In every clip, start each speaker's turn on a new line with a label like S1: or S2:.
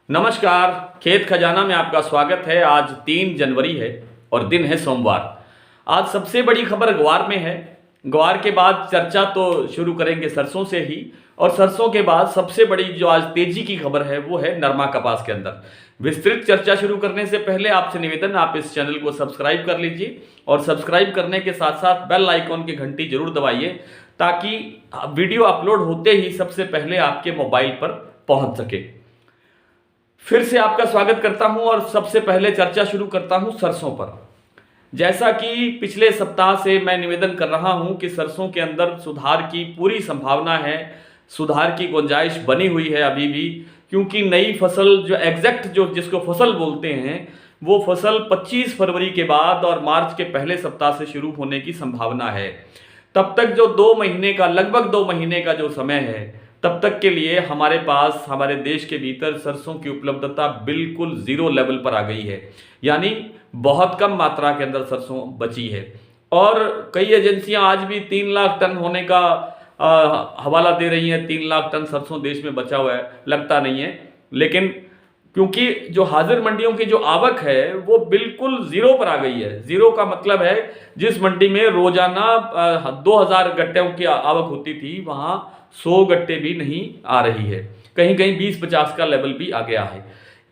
S1: नमस्कार। खेत खजाना में आपका स्वागत है। आज 3 जनवरी है और दिन है सोमवार। आज सबसे बड़ी खबर ग्वार में है। ग्वार के बाद चर्चा तो शुरू करेंगे सरसों से ही, और सरसों के बाद सबसे बड़ी जो आज तेजी की खबर है वो है नरमा कपास के अंदर। विस्तृत चर्चा शुरू करने से पहले आपसे निवेदन, आप इस चैनल को सब्सक्राइब कर लीजिए और सब्सक्राइब करने के साथ साथ बेल आइकॉन की घंटी जरूर दबाइए ताकि वीडियो अपलोड होते ही सबसे पहले आपके मोबाइल पर पहुंच सके। फिर से आपका स्वागत करता हूं और सबसे पहले चर्चा शुरू करता हूं सरसों पर। जैसा कि पिछले सप्ताह से मैं निवेदन कर रहा हूं कि सरसों के अंदर सुधार की पूरी संभावना है, सुधार की गुंजाइश बनी हुई है अभी भी, क्योंकि नई फसल जो एग्जैक्ट जो जिसको फसल बोलते हैं वो फसल 25 फरवरी के बाद और मार्च के पहले सप्ताह से शुरू होने की संभावना है। तब तक जो 2 महीने का, लगभग 2 महीने का जो समय है, तब तक के लिए हमारे पास, हमारे देश के भीतर सरसों की उपलब्धता बिल्कुल जीरो लेवल पर आ गई है। यानी बहुत कम मात्रा के अंदर सरसों बची है और कई एजेंसियां आज भी 3 लाख टन होने का हवाला दे रही हैं। 3 लाख टन सरसों देश में बचा हुआ है, लगता नहीं है। लेकिन क्योंकि जो हाजिर मंडियों की जो आवक है वो बिल्कुल जीरो पर आ गई है। जीरो का मतलब है जिस मंडी में रोजाना 2000 गट्टों की आवक होती थी, वहां 100 गट्टे भी नहीं आ रही है। कहीं कहीं 20-50 का लेवल भी आ गया है।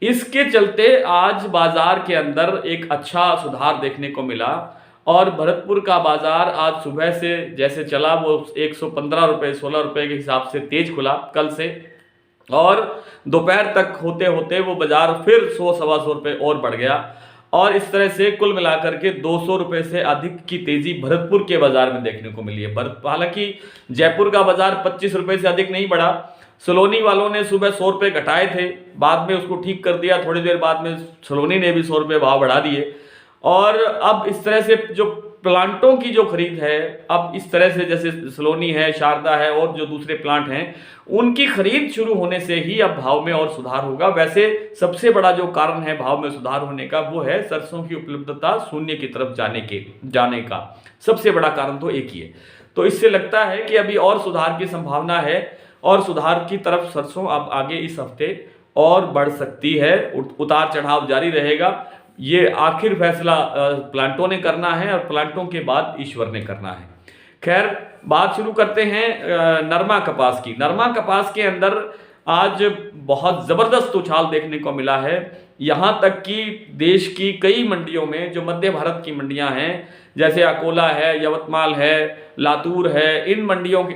S1: इसके चलते आज बाजार के अंदर एक अच्छा सुधार देखने को मिला और भरतपुर का बाजार आज सुबह से जैसे चला वो 115 रुपये 16 रुपये के हिसाब से तेज खुला कल से, और दोपहर तक होते होते वो बाजार फिर 100-125 रुपये और बढ़ गया और इस तरह से कुल मिलाकर के 200 रुपये से अधिक की तेजी भरतपुर के बाजार में देखने को मिली है। हालांकि जयपुर का बाजार 25 रुपये से अधिक नहीं बढ़ा। सलोनी वालों ने सुबह 100 रुपये घटाए थे, बाद में उसको ठीक कर दिया। थोड़ी देर बाद में सलोनी ने भी 100 रुपये भाव बढ़ा दिए और अब इस तरह से जो प्लांटों की जो खरीद है, अब इस तरह से जैसे सलोनी है, शारदा है और जो दूसरे प्लांट हैं, उनकी खरीद शुरू होने से ही अब भाव में और सुधार होगा। वैसे सबसे बड़ा जो कारण है भाव में सुधार होने का वो है सरसों की उपलब्धता शून्य की तरफ जाने का सबसे बड़ा कारण तो एक ही है। तो इससे लगता है कि अभी और सुधार की संभावना है और सुधार की तरफ सरसों अब आगे इस हफ्ते और बढ़ सकती है। उतार चढ़ाव जारी रहेगा। ये आखिर फैसला प्लांटों ने करना है और प्लांटों के बाद ईश्वर ने करना है। खैर, बात शुरू करते हैं नरमा कपास की। नरमा कपास के अंदर आज बहुत ज़बरदस्त उछाल देखने को मिला है। यहाँ तक कि देश की कई मंडियों में, जो मध्य भारत की मंडियाँ हैं, जैसे अकोला है, यवतमाल है, लातूर है, इन मंडियों के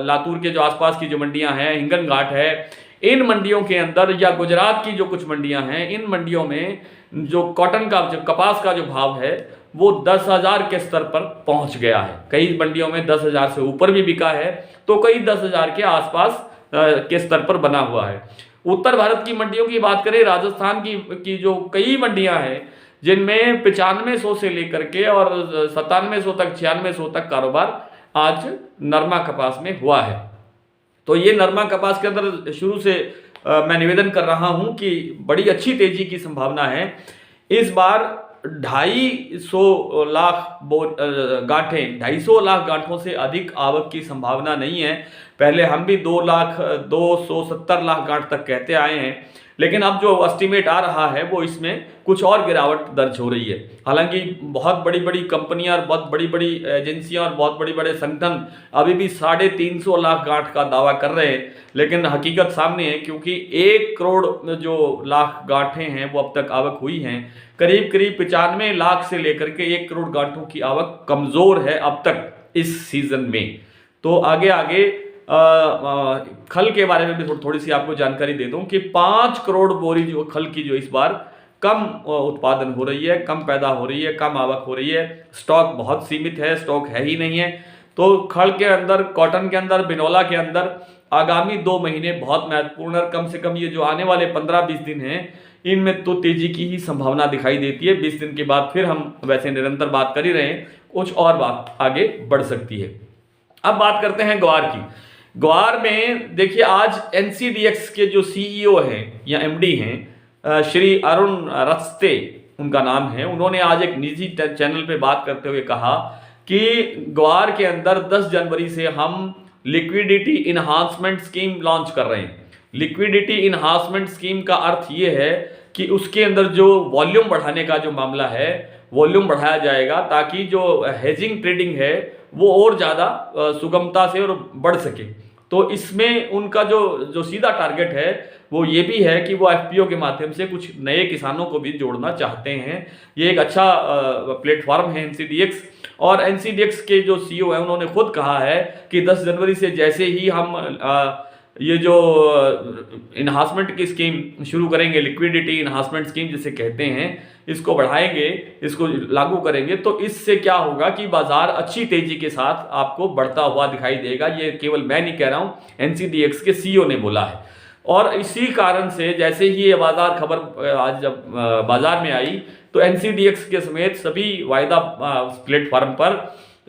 S1: लातूर के जो आसपास की जो मंडियाँ हैं, हिंगन घाट है, इन मंडियों के अंदर, या गुजरात की जो कुछ मंडियाँ हैं, इन मंडियों में जो कॉटन का, जो कपास का जो भाव है वो 10,000 के स्तर पर पहुंच गया है। कई मंडियों में 10,000 से ऊपर भी बिका है तो कई 10,000 के आसपास के स्तर पर बना हुआ है। उत्तर भारत की मंडियों की बात करें, राजस्थान की जो कई मंडियां हैं जिनमें 9500 से लेकर के और 9700 तक, 9600 तक कारोबार आज नरमा कपास में हुआ है। तो ये नरमा कपास के अंदर शुरू से मैं निवेदन कर रहा हूं कि बड़ी अच्छी तेजी की संभावना है। इस बार 250 लाख गांठें, 250 लाख गांठों से अधिक आवक की संभावना नहीं है। पहले हम भी 2,270 लाख गांठ तक कहते आए हैं, लेकिन अब जो एस्टिमेट आ रहा है वो इसमें कुछ और गिरावट दर्ज हो रही है। हालांकि बहुत बड़ी बड़ी कंपनियां और बहुत बड़ी बड़ी एजेंसियां और बहुत बड़े बड़े संगठन अभी भी 350 लाख गांठ का दावा कर रहे हैं, लेकिन हकीकत सामने है, क्योंकि 1 करोड़ जो लाख गांठें हैं वो अब तक आवक हुई हैं। करीब करीब 95 लाख से लेकर के 1 करोड़ गांठों की आवक कमजोर है अब तक इस सीजन में। तो आगे खल के बारे में भी थोड़ी सी आपको जानकारी दे दूं कि 5 करोड़ बोरी जो खल की जो इस बार कम उत्पादन हो रही है, कम पैदा हो रही है, कम आवक हो रही है। स्टॉक बहुत सीमित है, स्टॉक है ही नहीं है। तो खल के अंदर, कॉटन के अंदर, बिनौला के अंदर आगामी 2 महीने बहुत महत्वपूर्ण है। कम से कम ये जो आने वाले 15-20 दिन हैं, इनमें तो तेजी की ही संभावना दिखाई देती है। 20 दिन के बाद फिर हम वैसे निरंतर बात कर ही रहे हैं, कुछ और बात आगे बढ़ सकती है। अब बात करते हैं ग्वार की। ग्वार में देखिए, आज NCDX के जो CEO हैं या MD हैं, श्री अरुण रस्ते उनका नाम है, उन्होंने आज एक निजी चैनल पे बात करते हुए कहा कि ग्वार के अंदर 10 जनवरी से हम लिक्विडिटी इन्हांसमेंट स्कीम लॉन्च कर रहे हैं। लिक्विडिटी इन्हांसमेंट स्कीम का अर्थ ये है कि उसके अंदर जो वॉल्यूम बढ़ाने का जो मामला है, वॉल्यूम बढ़ाया जाएगा ताकि जो हेजिंग ट्रेडिंग है वो और ज़्यादा सुगमता से और बढ़ सके। तो इसमें उनका जो सीधा टारगेट है वो ये भी है कि वो एफपीओ के माध्यम से कुछ नए किसानों को भी जोड़ना चाहते हैं। ये एक अच्छा प्लेटफॉर्म है एनसीडीएक्स, और एनसीडीएक्स के जो सीईओ हैं उन्होंने खुद कहा है कि 10 जनवरी से जैसे ही हम ये जो इन्हांसमेंट की स्कीम शुरू करेंगे, लिक्विडिटी इन्हांसमेंट स्कीम जिसे कहते हैं, इसको बढ़ाएंगे, इसको लागू करेंगे, तो इससे क्या होगा कि बाजार अच्छी तेजी के साथ आपको बढ़ता हुआ दिखाई देगा। ये केवल मैं नहीं कह रहा हूं, एनसीडीएक्स के सीईओ ने बोला है। और इसी कारण से जैसे ही ये बाजार खबर आज जब बाजार में आई तो एनसीडीएक्स के समेत सभी वायदा प्लेटफॉर्म पर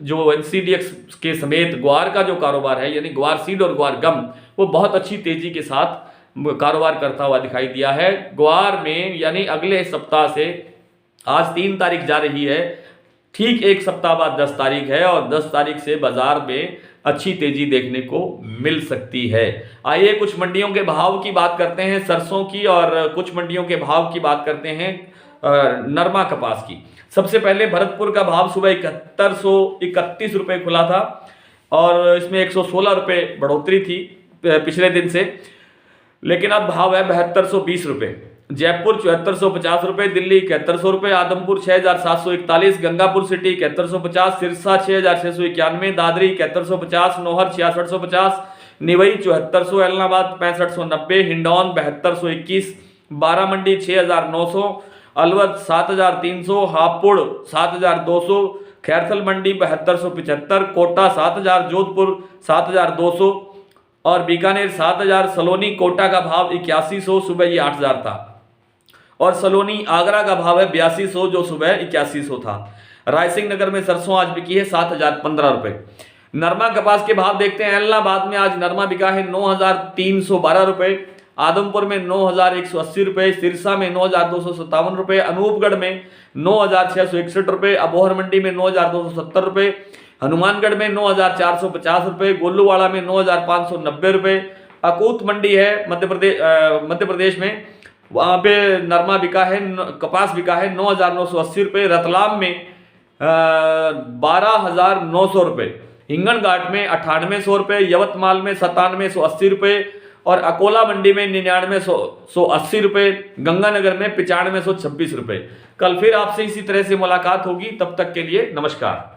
S1: जो एनसीडीएक्स के समेत ग्वार का जो कारोबार है, यानी ग्वार सीड और ग्वार गम, वो बहुत अच्छी तेजी के साथ कारोबार करता हुआ दिखाई दिया है। ग्वार में यानी अगले सप्ताह से, आज 3 तारीख जा रही है, ठीक एक सप्ताह बाद 10 तारीख है, और 10 तारीख से बाजार में अच्छी तेजी देखने को मिल सकती है। आइए कुछ मंडियों के भाव की बात करते हैं, सरसों की, और कुछ मंडियों के भाव की बात करते हैं नरमा कपास की। सबसे पहले भरतपुर का भाव सुबह 7131 रुपये खुला था, और इसमें 116 रुपये बढ़ोतरी थी पिछले दिन से, लेकिन अब भाव है 7220 रुपये। जयपुर 7450 रुपये, दिल्ली 7100 रुपये, आदमपुर 6741, गंगापुर सिटी 7150, सिरसा 6691, दादरी 7150, नौहर 6650, निवई 7400, एलनाबाद 6590, हिंडौन 7221, बारामंडी 6900, अलवर 7300, हापुड़ 7200, खैरथल मंडी 7275, कोटा 7000, जोधपुर 7200 और बीकानेर 7000। सलोनी कोटा का भाव 8100, सुबह ये 8000 था, और सलोनी आगरा का भाव है 8200 जो सुबह 8100 था। रायसिंह नगर में सरसों आज बिकी है 7015 रुपये। नरमा कपास के भाव देखते हैं। एलनाबाद में आज नरमा बिका है 9312 रुपये, आदमपुर में 9180 रुपये, सिरसा में 9257 रुपये, अनूपगढ़ में 9661 रुपये, अबोहर मंडी में 9270 रुपये, हनुमानगढ़ में 9450 रुपये, गोलूवाड़ा में 9590 रुपये, अकूत मंडी है मध्य प्रदेश में, वहाँ पे नरमा बिका है, कपास बिका है 9980 रुपये, रतलाम में 12900 रुपये, हिंगन घाट में 9800 रुपये, यवतमाल में 9780 रुपये, और अकोला मंडी में 9980 रुपये, गंगानगर में 9526 रुपये। कल फिर आपसे इसी तरह से मुलाकात होगी, तब तक के लिए नमस्कार।